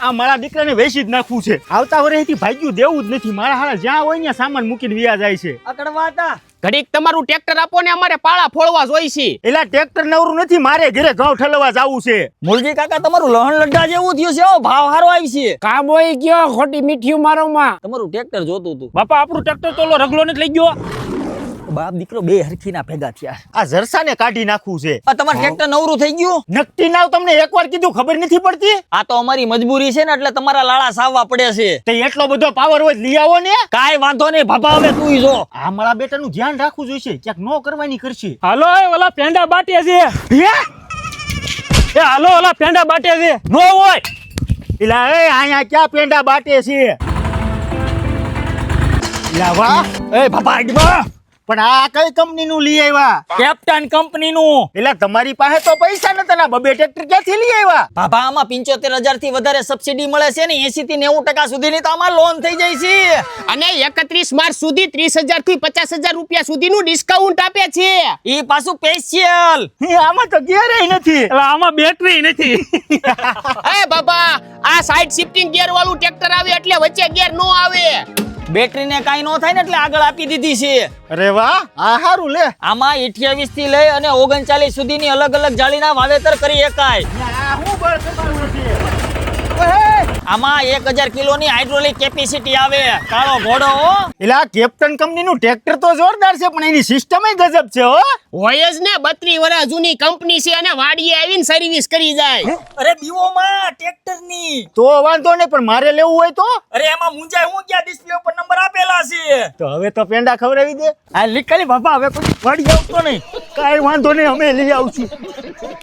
આ મારા દીકરાને વેચી જ નાખવું છે. આવતા વર્ષેથી ભાગ્યું દેવું જ નથી. મારા હારા જ્યાં હોય ત્યાં સામાન મૂકીને વિયા જાય છે. અકડવા હતા ઘડીક તમારું ટ્રેક્ટર આપો ને અમારે પાળા ફોડવા જોઈ છે. એલા ટ્રેક્ટર નવરું નથી, મારે ઘરે ઘઉં ઠલવા જવું છે. મુરજી કાકા તમારું લહણ લડ્ડા જેવું થયું છે. ભાવ હારો આવી છે. કામ હોય ગયો ખોટી મીઠિયું મારો માં. તમારું ટ્રેક્ટર જોતું હતું. બાપા આપણું ટ્રેક્ટર તો રગલો નથી લઈ ગયો. બાપ દીકરો બે હરખીના ભેગા થયા. આ જરસાને કાઢી નાખવું છે. આ તમારું ટ્રેક્ટર નવરું થઈ ગયું. નક્કી નાવ તમને એકવાર કીધું ખબર નથી પડતી. આ તો અમારી મજબૂરી છે ને એટલે તમારા લાળા સાવવા પડે છે. તે એટલો બધો પાવર હોય લઈ આવો ને. કાઈ વાંધો નહીં ભાભા, હવે તું જો. આ મારા બેટાનું ધ્યાન રાખવું જોઈશે, ક્યાંક નો કરવાની કરશે. હાલો ઓલા પેંડા બાટે છે. હે એ હાલો ઓલા પેંડા બાટે છે. નો હોય એલા એ અહીંયા ક્યાં પેંડા બાટે છે. એલા વાહ એ ભાભા આગમાં પણ આ કઈ કંપનીનું લઈ આવ્યા? કેપ્ટન કંપનીનું. એલા તમારી પાસે તો પૈસા નતા ને, બબે ટ્રેક્ટર ક્યાંથી લઈ આવ્યા? ભાભા આમાં 75,000 થી વધારે સબસિડી મળે છે ને 80 થી 90% સુધીની તો આમાં લોન થઈ જાય છે. અને 31 માર્ચ સુધી 30,000 થી 50,000 રૂપિયા સુધીનું ડિસ્કાઉન્ટ આપે છે. ઈ પાછું સ્પેશિયલ. આમાં તો ગેર નથી. આમાં બેટરી નથી. એ બાબા, આ સાઈડ શિફ્ટિંગ ગિયર વાળું ટ્રેક્ટર આવે એટલે વચ્ચે ગિયર નો આવે. બેટરીને કાઈ નો થાય ને એટલે આગળ આપી દીધી છે. અરે વાહ, આ હારું લે. આમાં 28 થી લઈ અને 39 સુધીની અલગ અલગ જાળીના વાવેતર કરી શકાય. આ હું બળ તમારું છે. આમાં 1000 કિલોની હાઇડ્રોલિક કેપેસિટી આવે. કાળો ઘોડો હો. એલા કેપ્ટન કંપનીનું ટ્રેક્ટર તો જોરદાર છે પણ એની સિસ્ટમ ગજબ છે હો. હોય જ ને, 32 વર્ષ જૂની કંપની છે અને વાડીએ આવીને સર્વિસ કરી જાય. અરે દીવોમાં ટ્રેક્ટરની. તો વાંધો નહીં, પણ મારે લેવું હોય તો? અરે એમાં મુંજાય હું ક્યાં ડિસ્પ્લે ઉપર નંબર આપેલા છે. તો હવે તો પેંડા ખવડાવી દે. આ લીકલી બાપા હવે કોઈ પડી આવતો નહીં. કાઈ વાંધો નહીં, અમે લઈ આવશું.